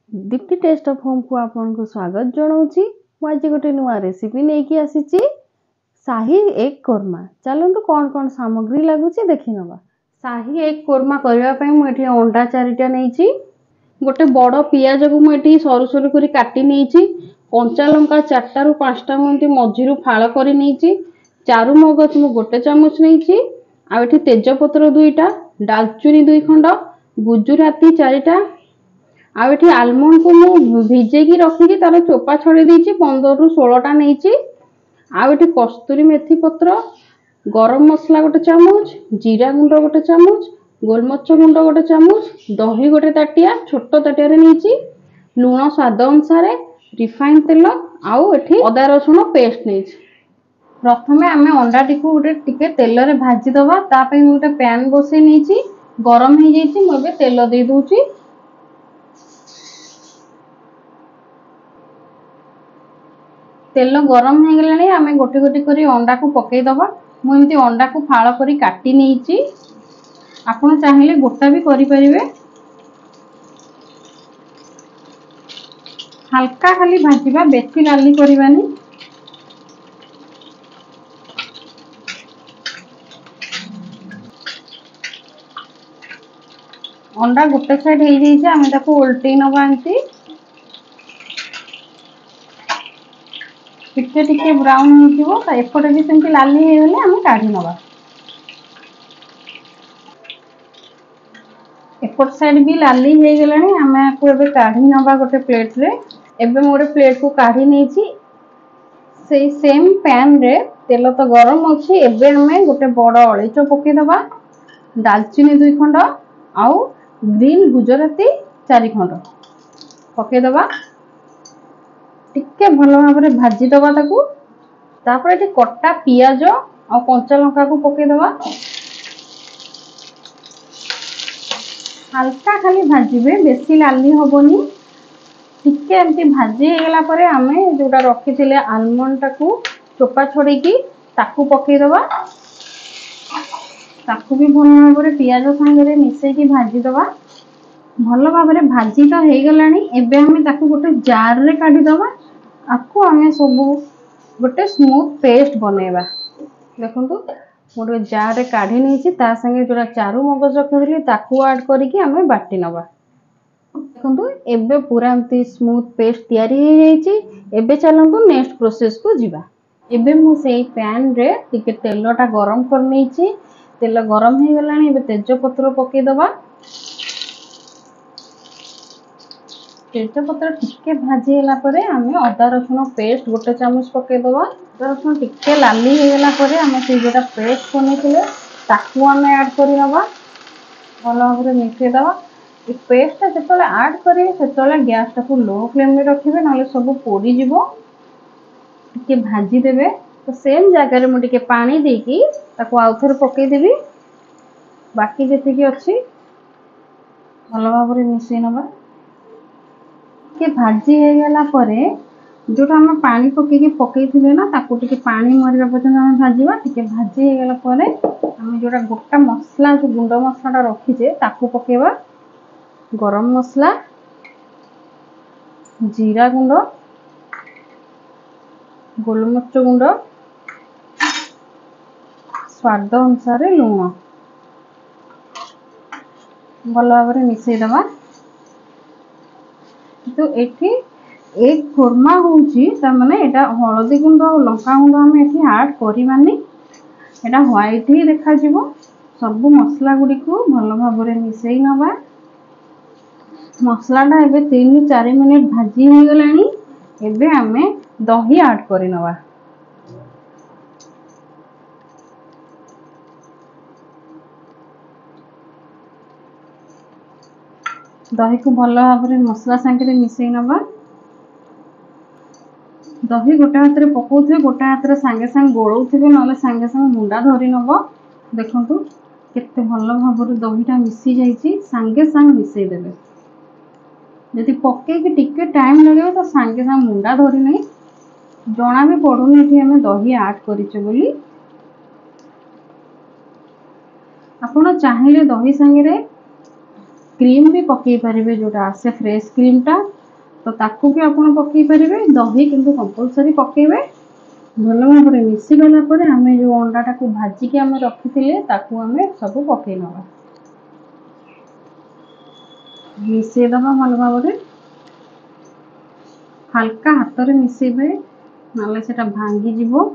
Deepti test of home को आपको स्वागत जनाऊँगी। आज गोटे नुआ रेसिपी नहीं आसी शाही एग कोरमा। चलतु कौन कौन सामग्री लगुच देखी नवा। शाही एग कोरमा करने मुझे अंडा 4टा नहीं, गोटे बड़ पियाज को मुझे सरू सरू कर काटी नहीं, कंचा लंका 4टा ରୁ 5टा मुझे मझीरू फाड़ कर नहीं, चारु मगज मु गोटे चामच नहीं, आठी तेजपत्र 2टा, डालचुनी 2 खंड, गुजुराती 4टा, आठी आलमंड को मु भिजेकी रखिकी तार चोपा छड़े 15 ରୁ 16टा नहीं, आठी कस्तूरी मेथी पत्र, गरम मसला गोटे चामच, जीरा गुंड गोटे चामच, गोलमरीच गुंड गोटे चामच, दही गोटे ताटिया छोट ताटिया नहीं, लुण स्वाद अनुसार, रिफाइन तेल आउ एठी अदा रसुण पेस्ट नहीं। प्रथम आम अंडा टी गोटे टिके तेल रे भाजी दबा। तापई गोटे पैन बसई नहीं, गरम हो जाइए, मुझे तेल दे दूची। तेल गरम हो गलानी, आम गोटे गोटे कर अंडा को पकई दबा। मुझे अंडा को फाड़ कर काटी नहीं, आपन चाहिए गोटा भी करि परिबे। हल्का खाली भाजीबा, बेसी लाली करबानी। अंडा गोटे साइड हो जाइए, आम ताको उल्टे नवा एमती टिके टिके ब्राउन हो एपटे भी सेमती लाली होगले आम काढ़ी नवा। एपट साइड भी लाली हो गलानी, आम आपको एबे काढ़ी नवा गोटे प्लेट रे। एबे मोरे प्लेट को काढ़ी नहीं, से सेम पैन रे तेल तो गरम अच्छी। एबे हमें गोटे बड़ अलैच पकई दबा, दालचीनी 2 खंड आउ ग्रीन गुजराती 4 खंड पकई दबा। टिके भल भाव में भाजी दबा ताकू। तापर एठी कटा पियाज और कंचा लंका को पकई दबा। हल्का खाली भाजीबे, बेसी लाली हबनी। टिके एमती भाजी गला परे आमे जोटा रखी आलमंड टाकू चोपा छड़ेकी ताकू पकई दबा। ताकू भी भल भाव में पियाज सांगे मिसेकी भाजी दबा। भल भाव में भाजी तो हो गलानी। एबे हमें ताकू गोटे जार रे काढ़ी दबा। आपको आमे सब गोटे स्मूथ पेस्ट बनेबा। देखंतु गोटे जार रे काढ़ी नहीं, ता संगे जोड़ा चारु मगज रखिली ताकू ऐड करके आमे बाटी नबा। देखंतु एबे पूरा एमती स्मूथ पेस्ट तैयारी हो जाइए। एबे चलंतु नेक्स्ट प्रोसेस को जीवा। एबे मु सेई पैन रे टिके तेलटा गरम कर नहीं, तेल गरम हो गलानी। एबे तेजपत्र पकई दबा। तेजपत्र टिके भाजी होला परे आमे अदा रसुण पेस्ट गोटे चामच पकई दबा। अदा रसुण टिके लाली हो गला परे आमे से जोटा पेस्ट बनेथिले ताकू आमे ऐड करि नबा। भल भाव में मिसई दबा। ये पेस्ट जो ऐड करेंगे से गैस टाको लो फ्लेम में रखिए, ना सब पोड़ी जीवो। टिके भाजी देबे। तो सेम जगह रे मुझे पानी देकी ताको आउ थरे पकई देबी। बाकी जेतिकी अच्छी भल भाव में मिसई नबा। के भाजी हो गला परे जोटा हम पानी पकई ना ताकू टिके पानी मरिबा पर्यंत हम भाजीबा। टिके भाजी हो गला परे हम जोटा गोटा मसला जो गुंड मसलाटा रखीचे ताकू पकेबा। गरम मसला, जीरा गुंड, गोलमरीच गुंड, स्वाद अनुसार लुण भल भाव में मिसई दबा। तो एठी एक कोरमा होउची त माने एटा हळदी गुंड और लंका गुंड हम एठी ऐड करिबानी। एटा व्हाइट ही देखा जीवो। सब मसला गुडी को भल भाव में मिसई नबा। मसलाटा एबे 3 ରୁ 4 मिनिट भाजी हो गलानी। एबे हमें दही ऐड करि नबा। दही को भल भाव में मसला संगे मिसई नबा। दही गोटे हाथ में पकाउथे, गोटे हाथ में सांगे सांगे गोलाउथे, ना सांगे सांगे मुंडा धरी नब। देखंतु केते भल भाव में दहीटा मिसी जाइए। सांगे सांगे मिसई देबे। यदि पकई टिके टाइम लगे तो सांगे सांगे मुंडा धरी नहीं, जना भी पड़ुनी एठी हमें दही ऐड करिचे बोली। आपण चाहिए दही संगे क्रीम भी पकई पारे, जोटा आसे फ्रेश क्रीम टा तो ताकू भी आपण पकई पारे दही किंतु कंपलसरी पकेबे भल भाव मिसी गला पर आम जो अंडाटा को भाजिकी आम रखी आम सब पकई नवा मिसेदबा भल भाव हल्का हाथ में मिसेबे ना से भांगी जीवो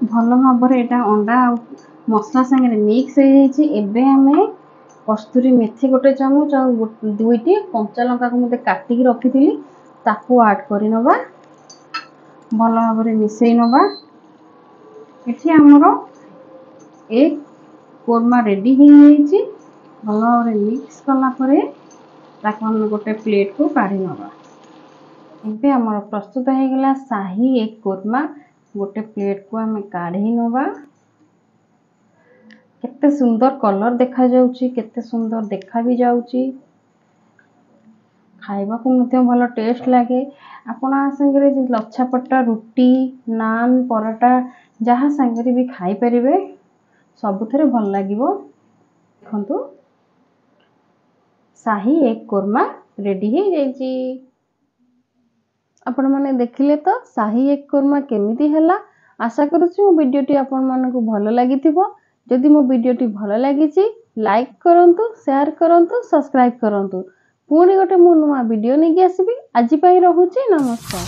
भल भाव यहाँ अंडा मसला संगे मिक्स हो आम कस्तूरी मेथी गोटे चामच आ दुईटी कंचा लंका को मुझे काटिकी रखी ताकू ऐड कर नवा भल भाव मिसई नवा ये आमर एक कोरमा रेडी हो भल भाव मिक्स कलापर हम गोटे प्लेट को काढ़ी नवा ये आमर प्रस्तुत हो गला शाही एग कोरमा गोटे प्लेट को आम काढ़ी नवा केते सुंदर कलर देखा जाउची केते सुंदर देखा भी जाउची खाइबा को मुझे भल टेस्ट लगे आपण संगे लच्छा पट्टा रुटी नान पराठा जहाँ संगे भी खाई परिबे सबुथरे भल लागिवो देखंतु शाही एग कोरमा रेडी हो जाइची आपण माने देखिले तो शाही एग कोरमा केमिति हला आशा करूची मो वीडियोटी आपण मानकु भल लागिथिबो जदि मो वीडियोटी भल लागिची लाइक करंतु शेयर करंतु सब्सक्राइब करंतु पुणी गोटे मु नुआ वीडियो नहीं आसबि आज पई रहूची नमस्कार।